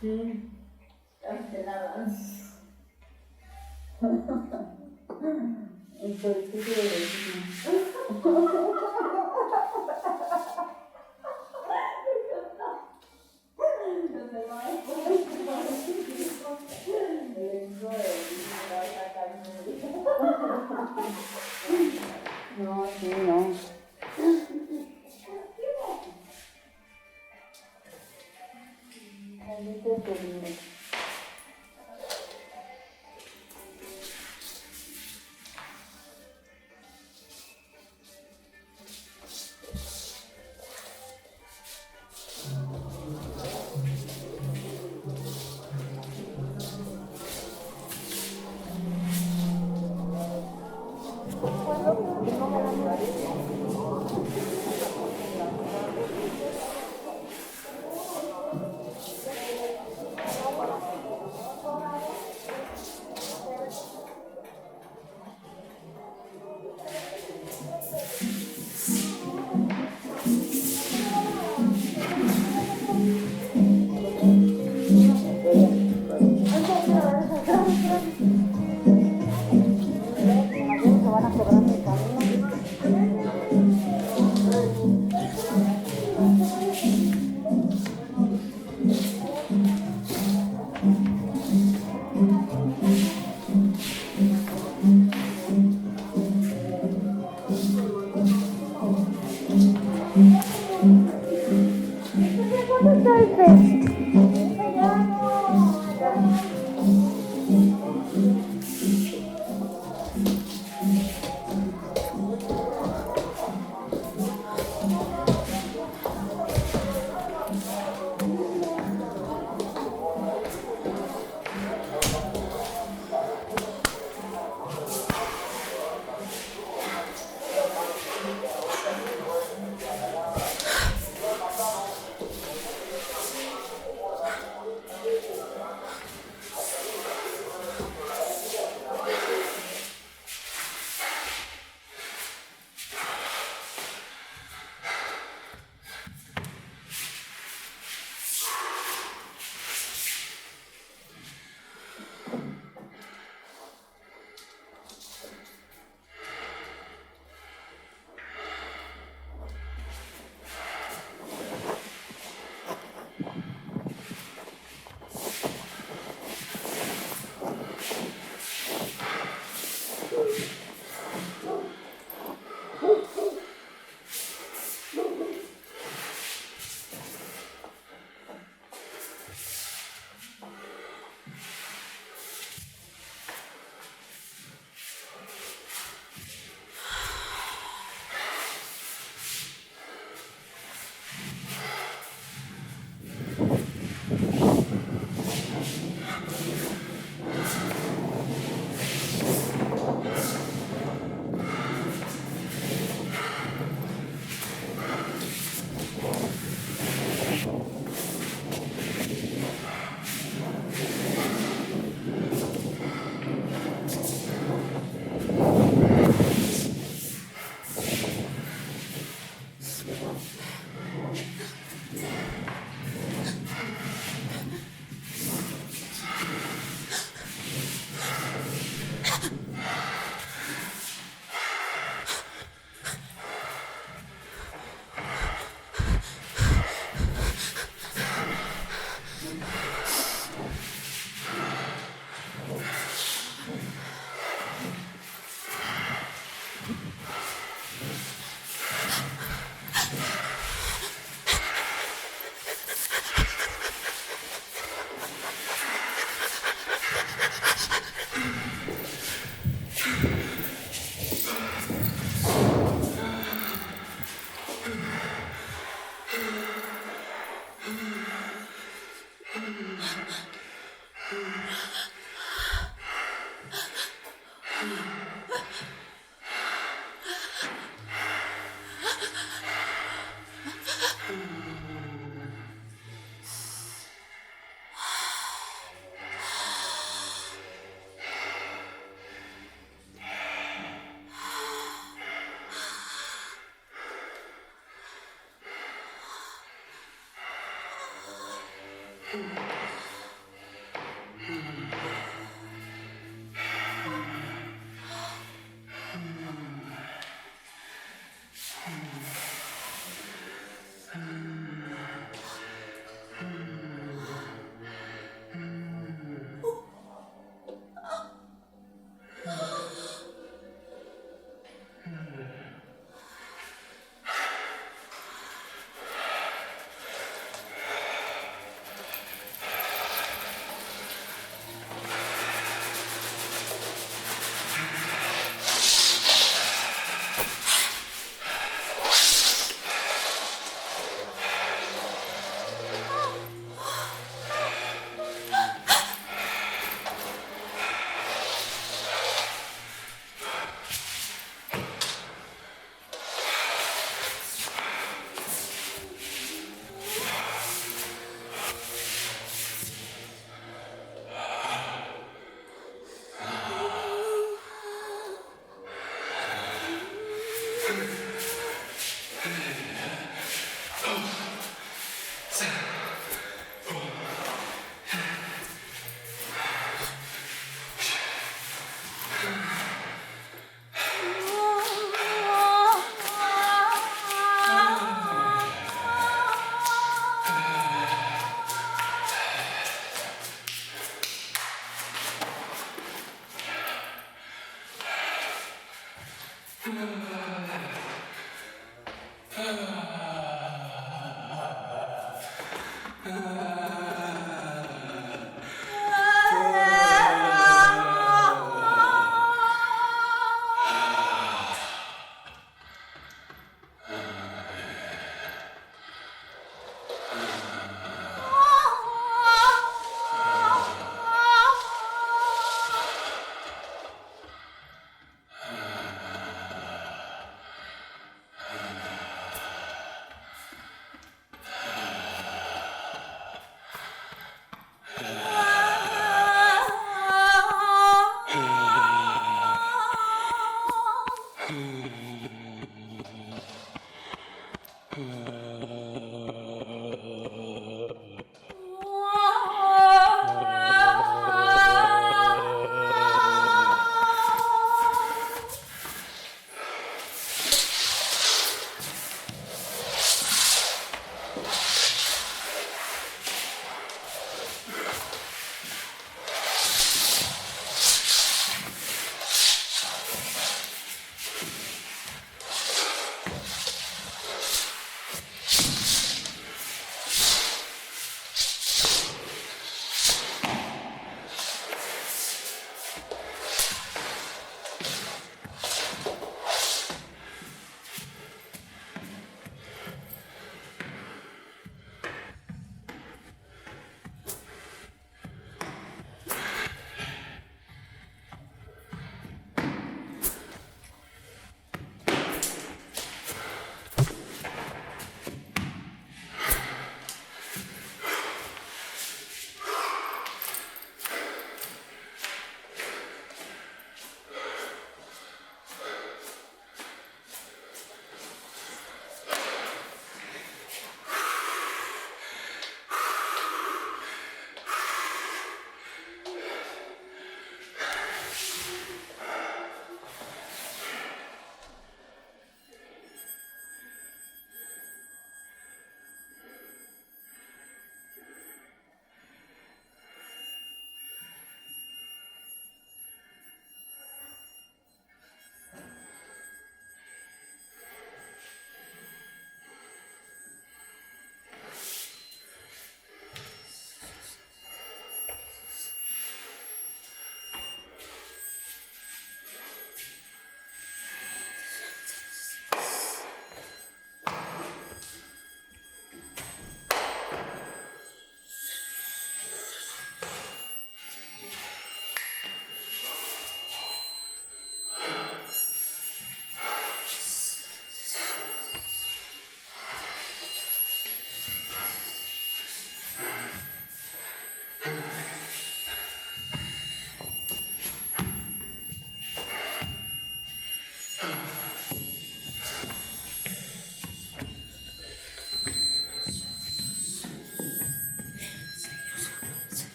Sí. Canceladas. Entonces, ¿qué quiere decir? No, sí, no.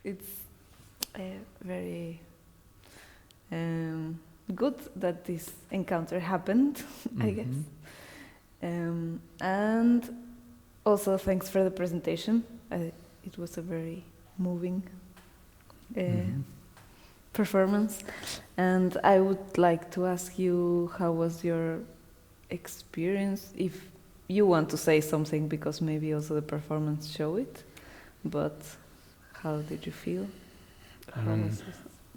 it's very good that this encounter happened, I guess. And also thanks for the presentation. It was a very moving performance. And I would like to ask you, how was your experience? If you want to say something, because maybe also the performance show it, but how did you feel?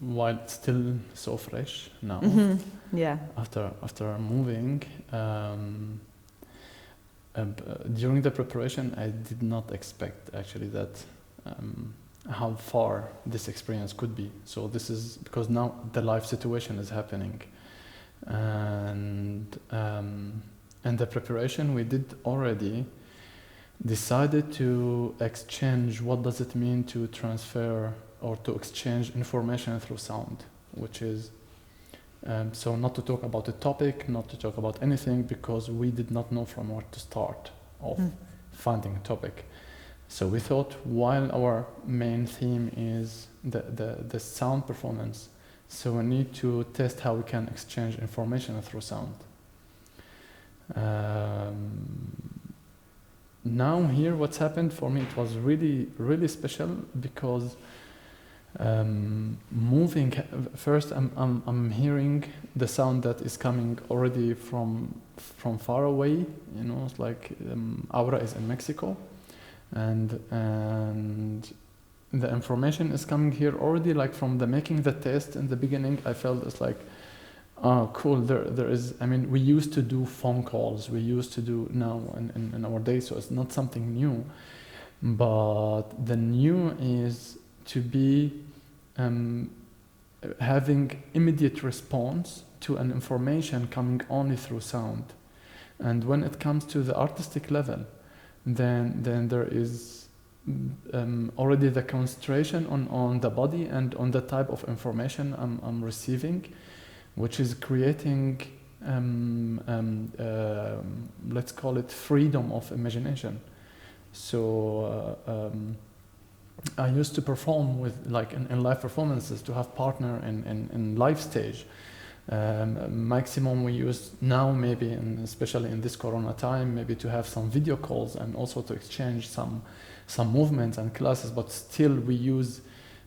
While it's still so fresh now, yeah. After moving, during the preparation, I did not expect actually that how far this experience could be. So this is because now the life situation is happening, and the preparation we did already decided to exchange what does it mean to transfer or to exchange information through sound, which is so not to talk about the topic, not to talk about anything, because we did not know from where to start of finding a topic. So we thought, while our main theme is the sound performance, so we need to test how we can exchange information through sound. Now here what's happened for me, it was really, really special, because moving first, I'm hearing the sound that is coming already from far away. You know, it's like Aura is in Mexico, and the information is coming here already. Like from the making the test in the beginning, I felt it's like, oh, cool. There is. I mean, we used to do phone calls. We used to do now in our day, so it's not something new. But the new is to be having immediate response to an information coming only through sound. And when it comes to the artistic level, then there is already the concentration on the body and on the type of information I'm receiving, which is creating, let's call it freedom of imagination. So I used to perform with, like in live performances, to have partner in live stage. Maximum we use now, maybe, especially in this Corona time, maybe to have some video calls and also to exchange some movements and classes, but still we use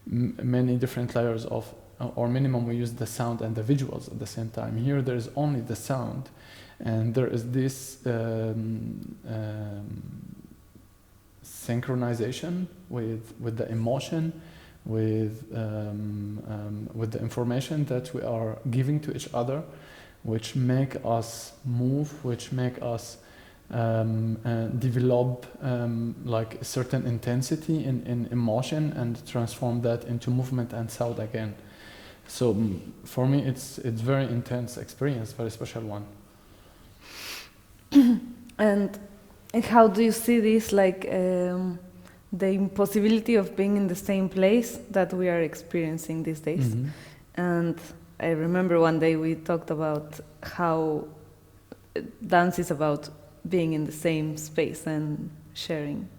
many different layers of, or minimum we use the sound and the visuals at the same time. Here there is only the sound, and there is this synchronization with the emotion, with the information that we are giving to each other, which make us move, which make us develop like a certain intensity in emotion, and transform that into movement and sound again. So for me, it's very intense experience, very special one. And how do you see this, like the impossibility of being in the same place that we are experiencing these days? And I remember one day we talked about how dance is about being in the same space and sharing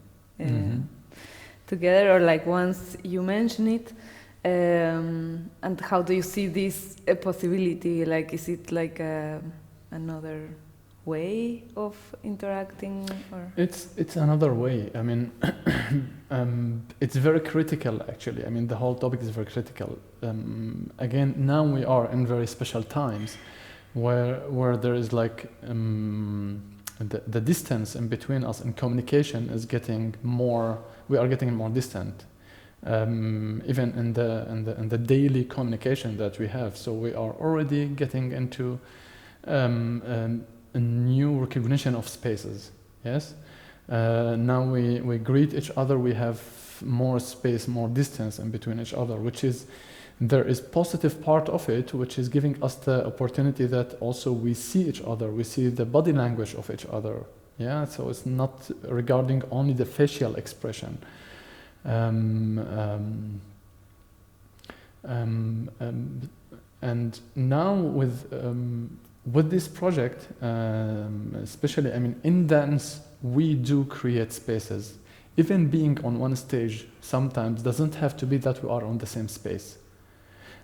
together, or like once you mention it. And how do you see this possibility? Like, is it like another way of interacting, or? It's another way. I mean, it's very critical, actually. I mean, the whole topic is very critical. Again, now we are in very special times, where there is like the distance in between us in communication is getting more. We are getting more distant. Even in the daily communication that we have. So we are already getting into a new recognition of spaces. Yes. Now we greet each other. We have more space, more distance in between each other, which is, there is positive part of it, which is giving us the opportunity that also we see each other. We see the body language of each other. Yeah. So it's not regarding only the facial expression. And now with this project, especially, I mean, in dance we do create spaces. even being on one stage sometimes doesn't have to be that we are on the same space.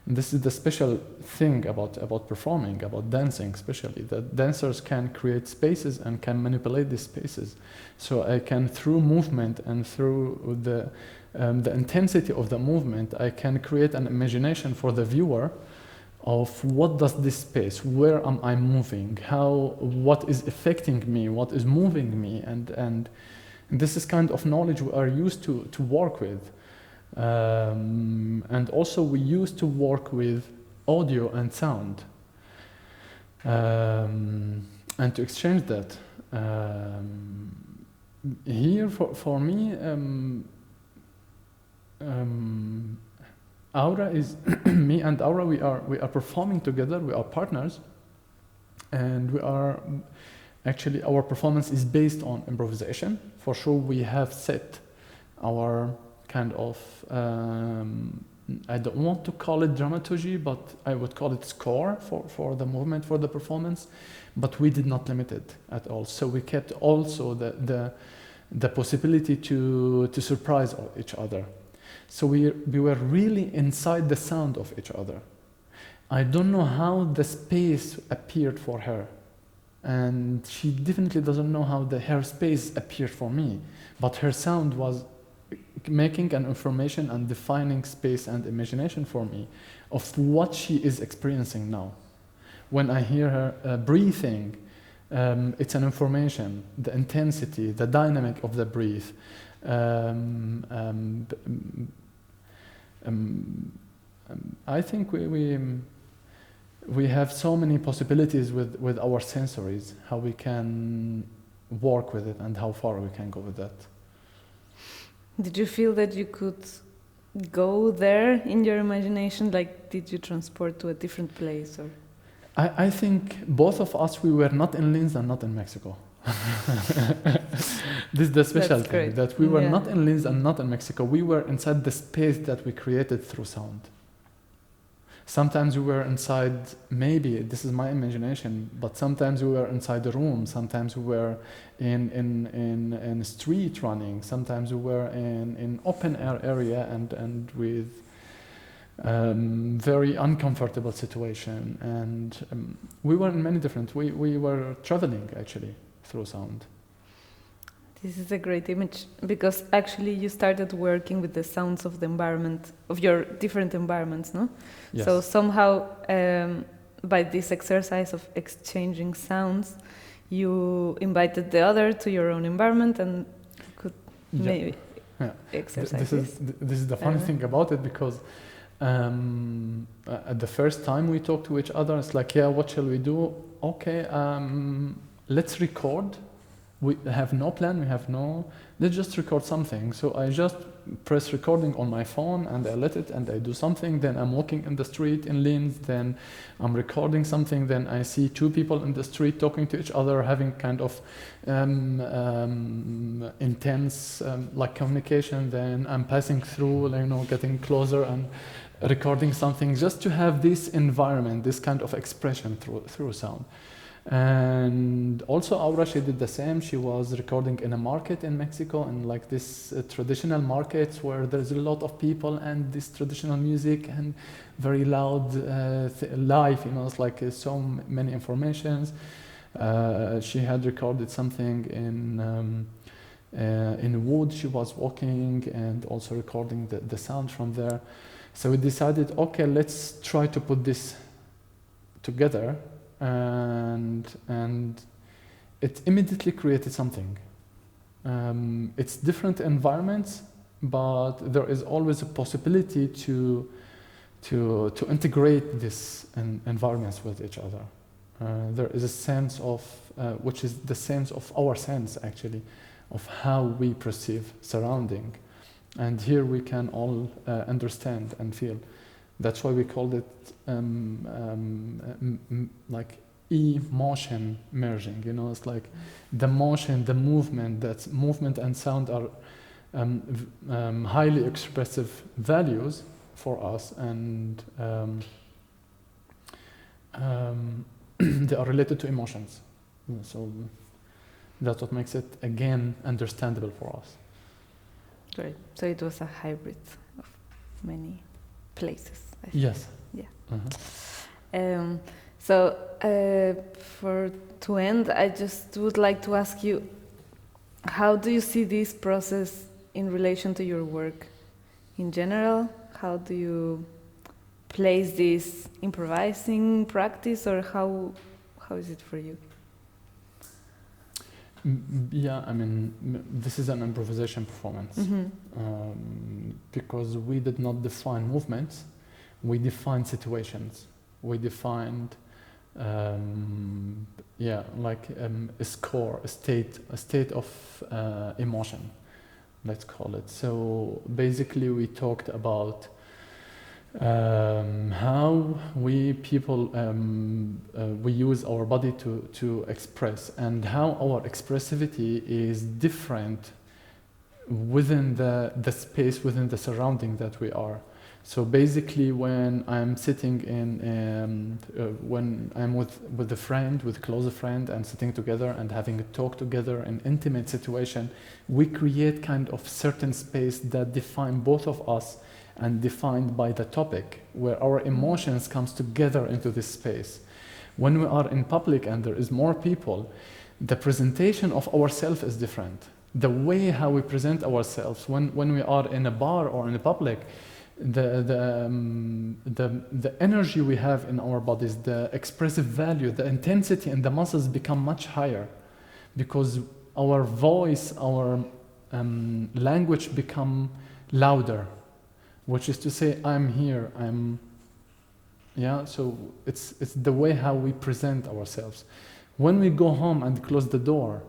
And this is the special thing about performing, about dancing especially, that dancers can create spaces and can manipulate these spaces. So I can, through movement and through the intensity of the movement, I can create an imagination for the viewer of what does this space, where am I moving, what is affecting me, what is moving me, and this is kind of knowledge we are used to work with. And also we used to work with audio and sound, and to exchange that. Here for me, Aura is me and Aura, we are performing together, we are partners, and we are actually, our performance is based on improvisation. For sure we have set our kind of, I don't want to call it dramaturgy, but I would call it score for the movement, for the performance, but we did not limit it at all. So we kept also the possibility to surprise each other. So we were really inside the sound of each other. I don't know how the space appeared for her, and she definitely doesn't know how her space appeared for me, but her sound was making an information and defining space and imagination for me of what she is experiencing now. When I hear her breathing, it's an information, the intensity, the dynamic of the breath. I think we have so many possibilities with our sensories, how we can work with it and how far we can go with that. Did you feel that you could go there in your imagination? Like, did you transport to a different place? Or? I think both of us, we were not in Linz and not in Mexico. This is the special That's thing, great. that we were not in Linz and not in Mexico. We were inside the space that we created through sound. Sometimes we were inside, maybe, this is my imagination, but sometimes we were inside the room, sometimes we were in street running, sometimes we were in open air area and with very uncomfortable situation. And we were in many different, we were traveling actually through sound. This is a great image, because actually you started working with the sounds of the environment, of your different environments, no? Yes. So somehow, by this exercise of exchanging sounds, you invited the other to your own environment and could maybe exercise this is the funny thing about it, because at the first time we talked to each other, it's like, yeah, what shall we do? Okay, let's record. We have no plan, let's just record something. So I just press recording on my phone and I let it and I do something. Then I'm walking in the street in Linz, then I'm recording something. Then I see two people in the street talking to each other, having kind of intense like communication. Then I'm passing through, getting closer and recording something, just to have this environment, this kind of expression through sound. And also Aura, she did the same. She was recording in a market in Mexico, and like this traditional markets where there's a lot of people and this traditional music and very loud live, it's like so many informations. She had recorded something in wood. She was walking and also recording the sound from there. So we decided, okay, let's try to put this together. And it immediately created something. It's different environments, but there is always a possibility to integrate these environments with each other. There is a sense of, which is the sense of our sense actually, of how we perceive surrounding. And here we can all understand and feel. That's why we called it like e-motion merging. It's like the motion, the movement. That movement and sound are highly expressive values for us, and they are related to emotions. So that's what makes it again understandable for us. Great. So it was a hybrid of many places. I think. Yes. Yeah. Uh-huh. So to end, I just would like to ask you, how do you see this process in relation to your work in general? How do you place this improvising practice, or how is it for you? Yeah, I mean, this is an improvisation performance. Because we did not define movements, we defined situations. We defined, a score, a state of emotion, let's call it. So basically, we talked about how we people we use our body to express, and how our expressivity is different within the space, within the surrounding that we are. So basically, when I'm sitting when I'm with a friend, with a closer friend, and sitting together and having a talk together, an intimate situation, we create kind of certain space that define both of us, and defined by the topic, where our emotions comes together into this space. When we are in public and there is more people, the presentation of ourselves is different. The way how we present ourselves when we are in a bar or in a public, the energy we have in our bodies, the expressive value, the intensity and the muscles become much higher, because our voice, our language become louder, which is to say, I'm here, so it's the way how we present ourselves. When we go home and close the door,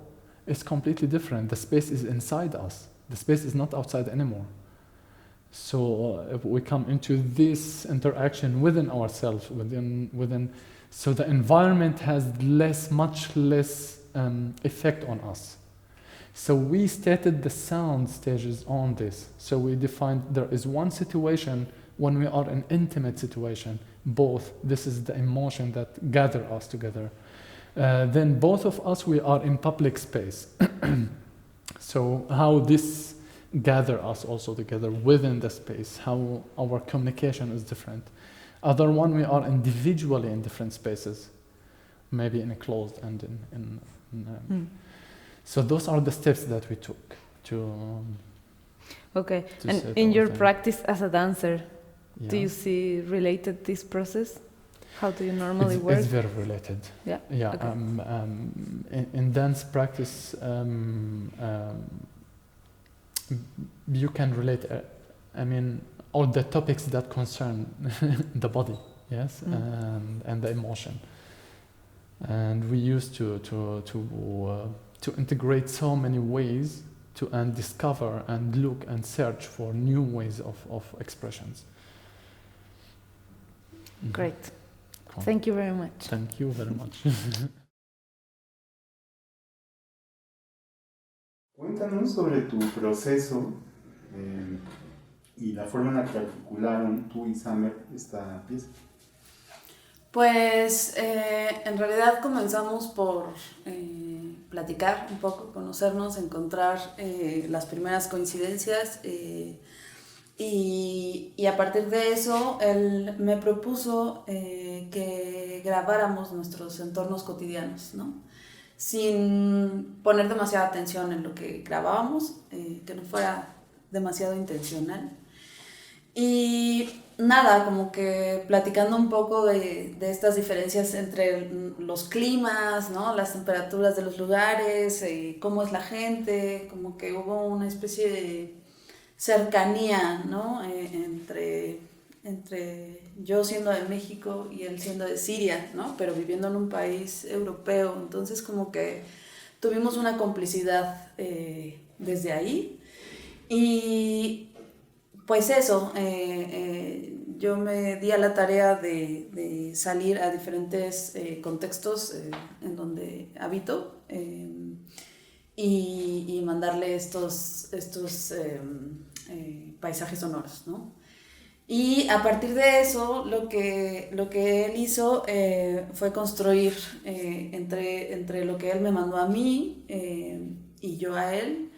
it's completely different. The space is inside us. The space is not outside anymore. So if we come into this interaction within ourselves, so the environment has much less effect on us. So we stated the sound stages on this. So we defined there is one situation when we are in intimate situation, both. This is the emotion that gather us together. Then both of us, we are in public space. So how this gather us also together within the space, how our communication is different. Other one, we are individually in different spaces, maybe in a closed and So those are the steps that we took to. Okay, and in your practice as a dancer, do you see related this process? How do you normally work? It's very related. Yeah. Yeah. Okay. In dance practice, you can relate. All the topics that concern the body, yes, and the emotion. And we used to integrate so many ways and discover and look and search for new ways of expressions. Great. Cool. Thank you very much. Thank you very much. Cuéntanos sobre tu proceso y la forma en la que articularon tú y Summer esta pieza. Pues en realidad comenzamos por platicar un poco, conocernos, encontrar las primeras coincidencias y a partir de eso él me propuso que grabáramos nuestros entornos cotidianos, ¿no? Sin poner demasiada atención en lo que grabábamos, que no fuera demasiado intencional. Y nada, como que platicando un poco de estas diferencias entre los climas, ¿no? Las temperaturas de los lugares, cómo es la gente, como que hubo una especie de cercanía, ¿no? Entre yo siendo de México y él siendo de Siria, ¿no? Pero viviendo en un país europeo. Entonces como que tuvimos una complicidad desde ahí. Y pues eso, yo me di a la tarea de salir a diferentes contextos en donde habito y mandarle estos paisajes sonoros, ¿no? Y a partir de eso, lo que él hizo fue construir entre lo que él me mandó a mí y yo a él,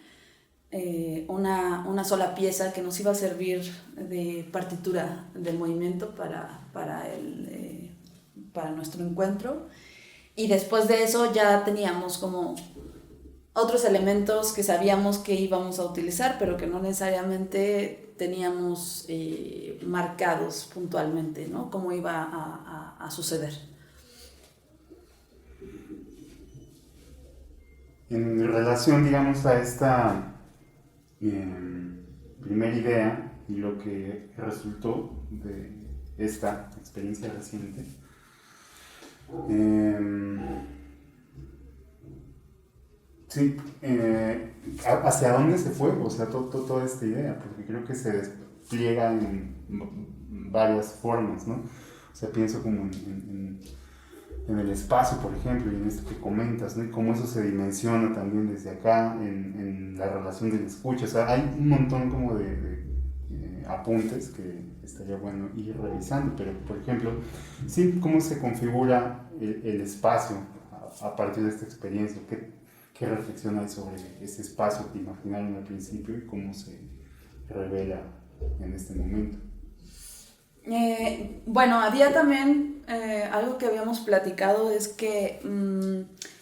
una sola pieza que nos iba a servir de partitura del movimiento para nuestro encuentro. Y después de eso ya teníamos como otros elementos que sabíamos que íbamos a utilizar, pero que no necesariamente teníamos marcados puntualmente, ¿no? Cómo iba a suceder. En relación, digamos, a esta primera idea y lo que resultó de esta experiencia reciente, sí, ¿hacia dónde se fue? O sea, toda esta idea, porque creo que se despliega en varias formas, ¿no? O sea, pienso como en el espacio, por ejemplo, y en esto que comentas, ¿no? Y cómo eso se dimensiona también desde acá, en la relación del escucha. O sea, hay un montón como de apuntes que estaría bueno ir revisando, pero, por ejemplo, sí, cómo se configura el espacio a partir de esta experiencia. ¿Qué reflexión hay sobre ese espacio que imaginaron al principio y cómo se revela en este momento? Bueno, había también algo que habíamos platicado, es que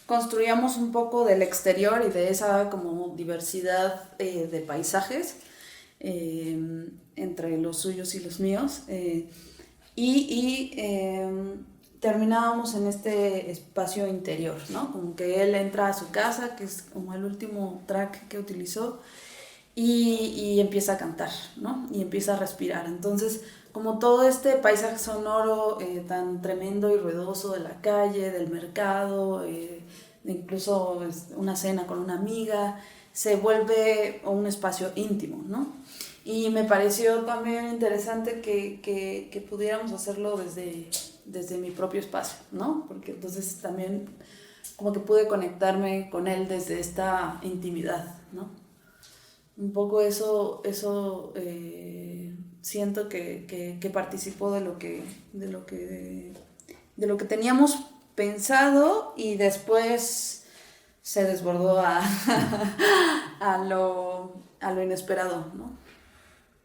construíamos un poco del exterior y de esa como diversidad de paisajes entre los suyos y los míos, terminábamos en este espacio interior, ¿no? Como que él entra a su casa, que es como el último track que utilizó, y empieza a cantar, ¿no? Y empieza a respirar. Entonces, como todo este paisaje sonoro tan tremendo y ruidoso de la calle, del mercado, incluso una cena con una amiga, se vuelve un espacio íntimo, ¿no? Y me pareció también interesante que pudiéramos hacerlo desde mi propio espacio, ¿no? Porque entonces también como que pude conectarme con él desde esta intimidad, ¿no? Un poco eso siento que participó de lo que teníamos pensado, y después se desbordó a lo inesperado, ¿no?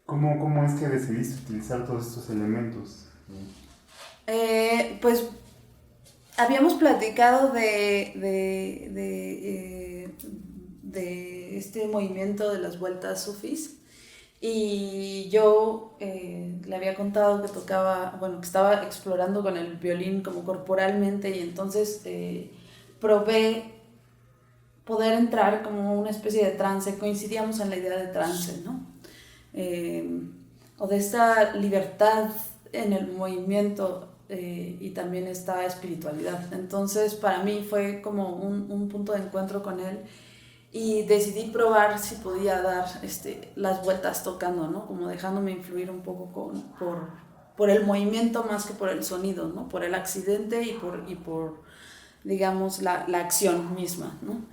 ¿Cómo es que decidiste utilizar todos estos elementos? Pues habíamos platicado de este movimiento de las vueltas sufís, y yo le había contado que tocaba, bueno, que estaba explorando con el violín como corporalmente, y entonces probé poder entrar como una especie de trance. Coincidíamos en la idea de trance, ¿no? O de esta libertad en el movimiento y también esta espiritualidad. Entonces para mí fue como un punto de encuentro con él, y decidí probar si podía dar las vueltas tocando, ¿no? Como dejándome influir un poco por el movimiento más que por el sonido, ¿no? Por el accidente y por digamos, la acción misma, ¿no?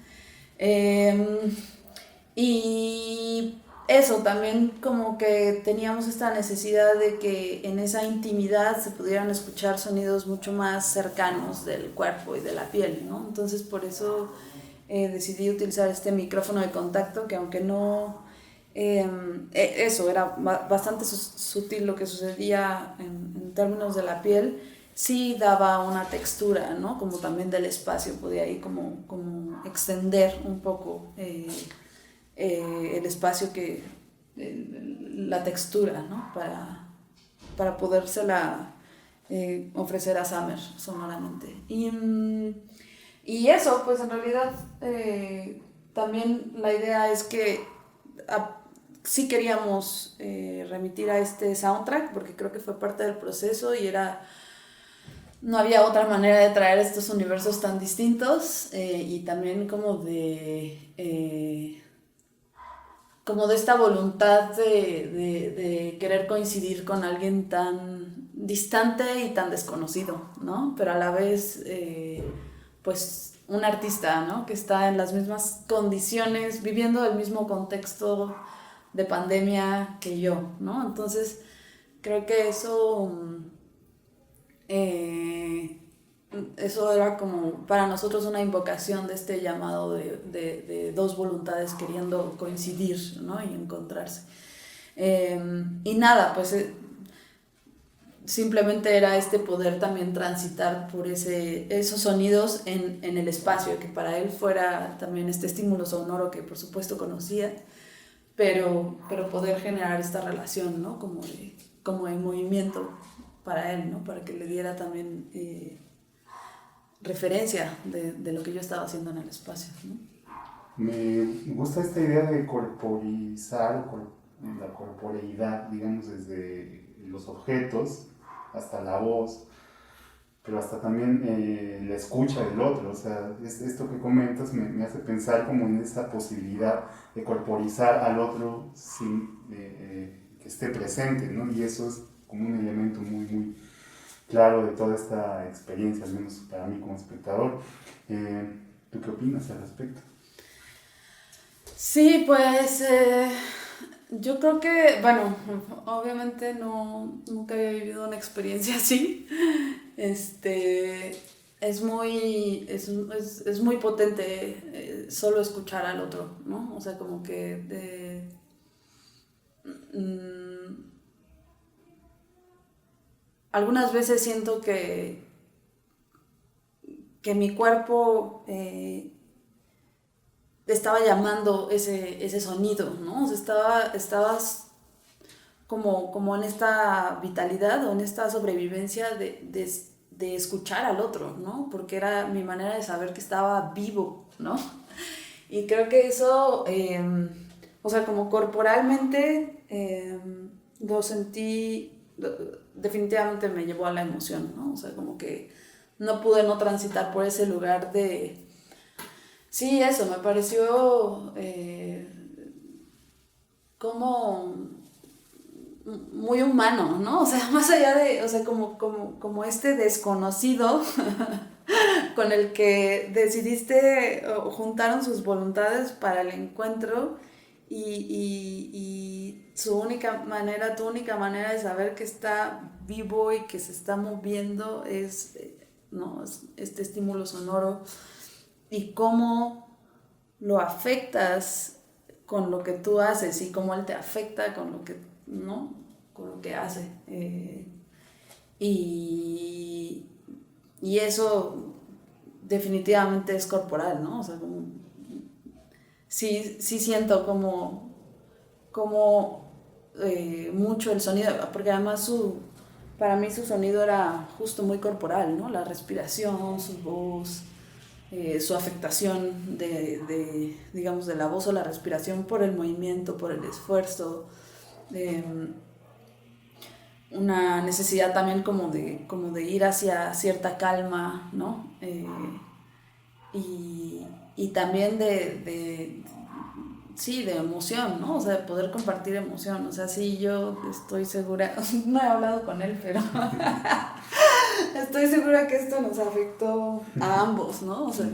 Y eso, también como que teníamos esta necesidad de que en esa intimidad se pudieran escuchar sonidos mucho más cercanos del cuerpo y de la piel, ¿no? Entonces por eso decidí utilizar este micrófono de contacto, que aunque no... eso era bastante sutil lo que sucedía en términos de la piel, sí daba una textura, ¿no? Como también del espacio, podía ahí como extender un poco el espacio, la textura, ¿no? Para podérsela ofrecer a Summer sonoramente. Y eso, pues en realidad también la idea es que sí queríamos remitir a este soundtrack, porque creo que fue parte del proceso y no había otra manera de traer estos universos tan distintos, y también como de esta voluntad de querer coincidir con alguien tan distante y tan desconocido, ¿no? Pero a la vez, pues, un artista, ¿no? Que está en las mismas condiciones, viviendo el mismo contexto de pandemia que yo, ¿no? Entonces, creo que eso eso era como para nosotros una invocación de este llamado de dos voluntades queriendo coincidir, ¿no? Y encontrarse. Y nada, pues simplemente era este poder también transitar por esos sonidos en el espacio, que para él fuera también este estímulo sonoro que por supuesto conocía, pero poder generar esta relación, ¿no? Como de movimiento para él, ¿no? Para que le diera también referencia de lo que yo estaba haciendo en el espacio, ¿no? Me gusta esta idea de corporizar, la corporeidad, digamos, desde los objetos hasta la voz, pero hasta también la escucha del otro. O sea, esto que comentas me hace pensar como en esa posibilidad de corporizar al otro sin que esté presente, ¿no? Y eso es como un elemento muy, muy claro de toda esta experiencia, al menos para mí como espectador. ¿Tú qué opinas al respecto? Sí, pues yo creo que, bueno, obviamente nunca había vivido una experiencia así. Es muy potente solo escuchar al otro, ¿no? O sea, como que algunas veces siento que mi cuerpo estaba llamando ese sonido, ¿no? O sea, estabas como en esta vitalidad o en esta sobrevivencia de escuchar al otro, ¿no? Porque era mi manera de saber que estaba vivo, ¿no? Y creo que eso, o sea, como corporalmente lo sentí, definitivamente me llevó a la emoción, ¿no? O sea, como que no pude no transitar por ese lugar de... Sí, eso, me pareció como muy humano, ¿no? O sea, más allá de, o sea, como este desconocido con el que decidiste o juntaron sus voluntades para el encuentro y tu única manera de saber que está vivo y que se está moviendo es, ¿no? Este estímulo sonoro y cómo lo afectas con lo que tú haces y cómo él te afecta con lo que, ¿no? Con lo que hace. Y eso definitivamente es corporal, ¿no? O sea, como, sí siento como mucho el sonido, porque además para mí su sonido era justo muy corporal, ¿no? La respiración, su voz, su afectación digamos, de la voz o la respiración por el movimiento, por el esfuerzo, una necesidad también como de ir hacia cierta calma, ¿no? Y también sí, de emoción, ¿no? O sea, de poder compartir emoción. O sea, sí, yo estoy segura, no he hablado con él, pero estoy segura que esto nos afectó a ambos, ¿no? O sea,